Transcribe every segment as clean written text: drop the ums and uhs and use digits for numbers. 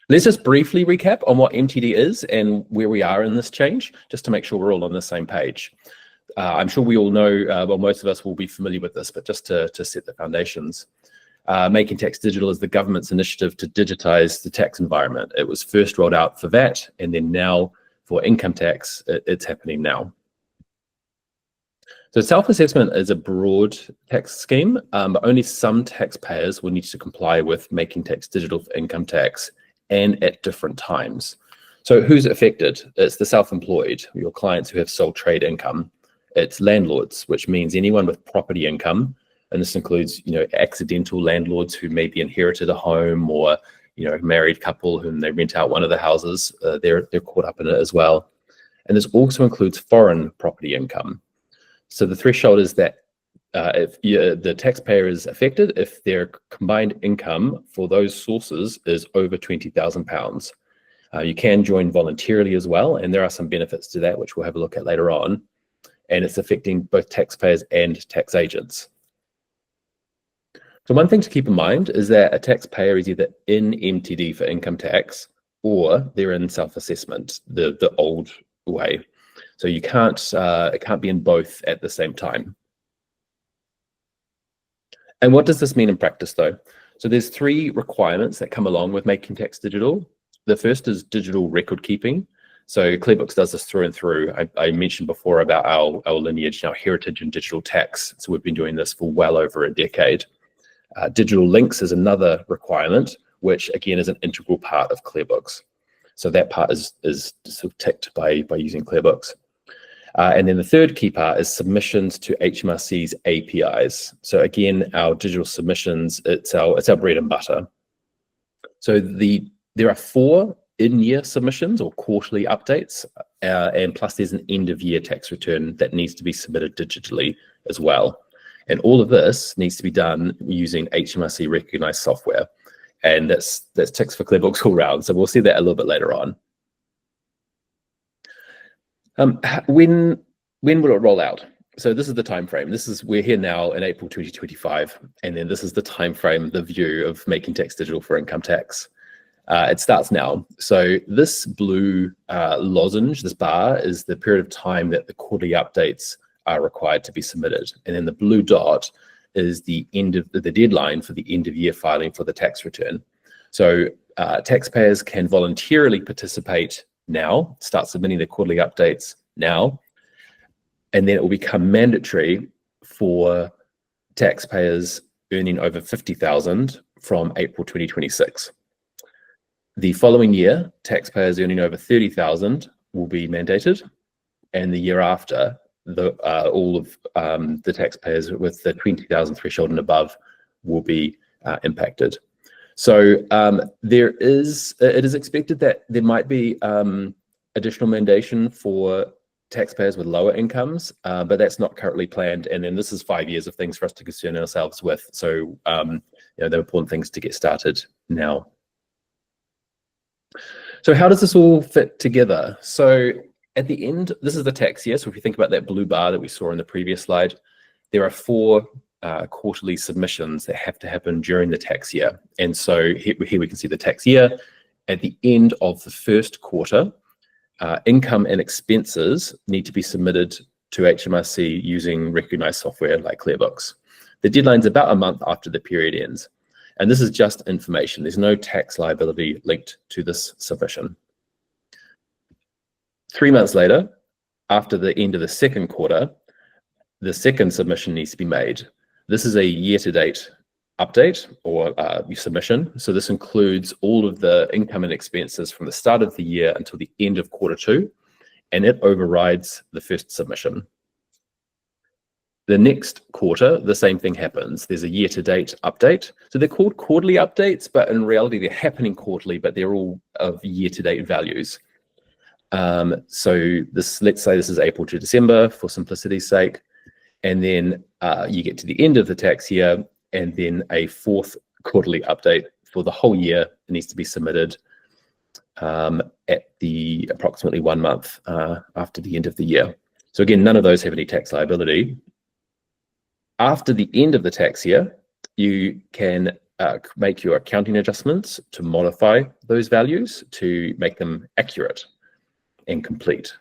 Let's just briefly recap on what MTD is and where we are in this change, just to make sure we're all on the same page. I'm sure we all know, well, most of us will be familiar with this, but just to set the foundations. Making Tax Digital is the government's initiative to digitize the tax environment. It was first rolled out for VAT, and then now for income tax, it's happening now. So self-assessment is a broad tax scheme, but only some taxpayers will need to comply with Making Tax Digital for income tax, and at different times. So who's affected? It's the self-employed, your clients who have sole trade income. It's landlords, which means anyone with property income, and this includes, accidental landlords who maybe inherited a home, or, a married couple whom they rent out one of the houses. They're caught up in it as well. And this also includes foreign property income. So the threshold is that if the taxpayer is affected if their combined income for those sources is over £20,000. You can join voluntarily as well, and there are some benefits to that, which we'll have a look at later on. And it's affecting both taxpayers and tax agents. So one thing to keep in mind is that a taxpayer is either in MTD for income tax or they're in self-assessment, the old way. So you can't, it can't be in both at the same time. And what does this mean in practice though? So there's 3 requirements that come along with Making Tax Digital. The first is digital record keeping. So ClearBooks does this through and through. I mentioned before about our lineage, our heritage in digital tax. So we've been doing this for well over a decade. Digital links is another requirement, which again is an integral part of ClearBooks. So that part is sort of ticked by using ClearBooks. And then the third key part is submissions to HMRC's APIs. So again, our digital submissions, it's our bread and butter. So there are 4 in-year submissions or quarterly updates, and plus there's an end-of-year tax return that needs to be submitted digitally as well. And all of this needs to be done using HMRC recognized software. And that's ticks for ClearBooks all round. So we'll see that a little bit later on. When will it roll out? So this is the time frame. We're here now in April 2025, and then this is the time frame, the view of Making Tax Digital for income tax. It starts now. So this blue lozenge, this bar, is the period of time that the quarterly updates are required to be submitted, and then the blue dot is the end of the deadline for the end of year filing for the tax return. So taxpayers can voluntarily participate now, start submitting their quarterly updates now, and then it will become mandatory for taxpayers earning over 50,000 from April 2026. The following year, taxpayers earning over 30,000 will be mandated, and the year after, all of the taxpayers with the 20,000 threshold and above will be impacted. So it is expected that there might be additional mandation for taxpayers with lower incomes, but that's not currently planned. And then this is 5 years of things for us to concern ourselves with. So the important things to get started now. So how does this all fit together? So at the end, this is the tax year. So if you think about that blue bar that we saw in the previous slide, there are 4 quarterly submissions that have to happen during the tax year. And so here we can see the tax year. At the end of the first quarter, income and expenses need to be submitted to HMRC using recognized software like ClearBooks. The deadline's about a month after the period ends. And this is just information. There's no tax liability linked to this submission. 3 months later, after the end of the second quarter, the second submission needs to be made. This is a year-to-date update or submission. So this includes all of the income and expenses from the start of the year until the end of quarter 2, and it overrides the first submission. The next quarter, the same thing happens. There's a year-to-date update. So they're called quarterly updates, but in reality, they're happening quarterly, but they're all of year-to-date values. So let's say this is April to December for simplicity's sake. And then you get to the end of the tax year, and then a 4th quarterly update for the whole year needs to be submitted at the approximately 1 month after the end of the year. So again, none of those have any tax liability. After the end of the tax year, you can make your accounting adjustments to modify those values to make them accurate and complete.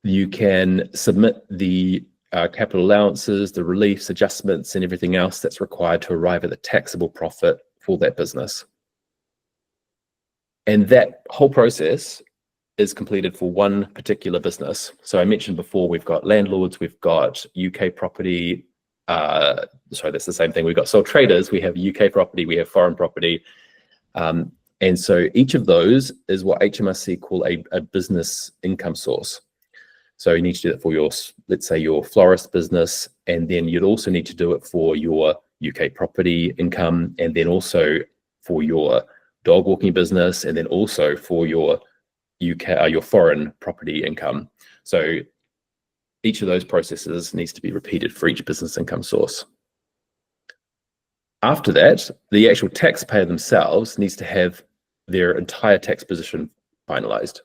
You can submit the capital allowances, the reliefs, adjustments, and everything else that's required to arrive at the taxable profit for that business. And that whole process is completed for one particular business. So I mentioned before, we've got landlords, we've got UK property. Sorry, that's the same thing. We've got sole traders, we have UK property, we have foreign property. And so each of those is what HMRC call a business income source. So you need to do that for your, let's say, your florist business, and then you'd also need to do it for your UK property income, and then also for your dog walking business, and then also for your your foreign property income. So each of those processes needs to be repeated for each business income source. After that, the actual taxpayer themselves needs to have their entire tax position finalized.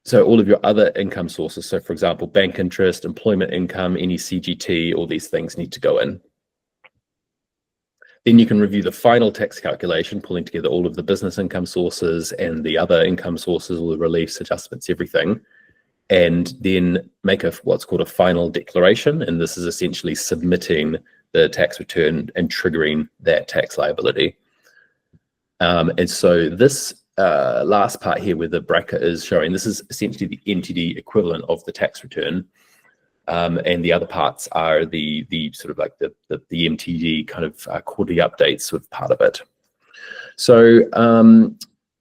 So all of your other income sources, so for example, bank interest, employment income, any CGT, all these things need to go in. Then you can review the final tax calculation, pulling together all of the business income sources and the other income sources, all the reliefs, adjustments, everything, and then make what's called a final declaration. And this is essentially submitting the tax return and triggering that tax liability. And so this last part here where the bracket is showing, this is essentially the MTD equivalent of the tax return. And the other parts are the sort of like the MTD kind of quarterly updates with part of it. So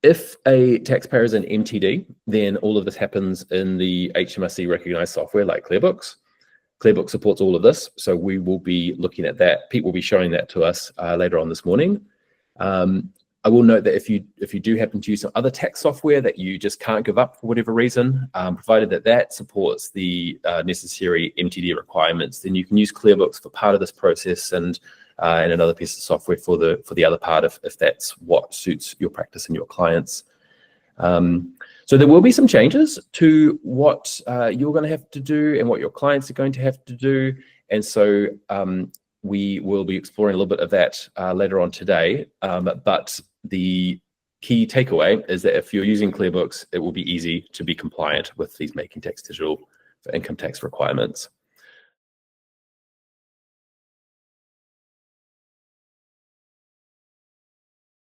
if a taxpayer is an MTD, then all of this happens in the HMRC recognized software like ClearBooks. ClearBooks supports all of this, so we will be looking at that. Pete will be showing that to us later on this morning. I will note that if you do happen to use some other tax software that you just can't give up for whatever reason, provided that that supports the necessary MTD requirements, then you can use ClearBooks for part of this process and another piece of software for the other part if that's what suits your practice and your clients. So there will be some changes to what you're going to have to do and what your clients are going to have to do, and so we will be exploring a little bit of that later on today. But the key takeaway is that if you're using ClearBooks, it will be easy to be compliant with these Making Tax Digital for income tax requirements.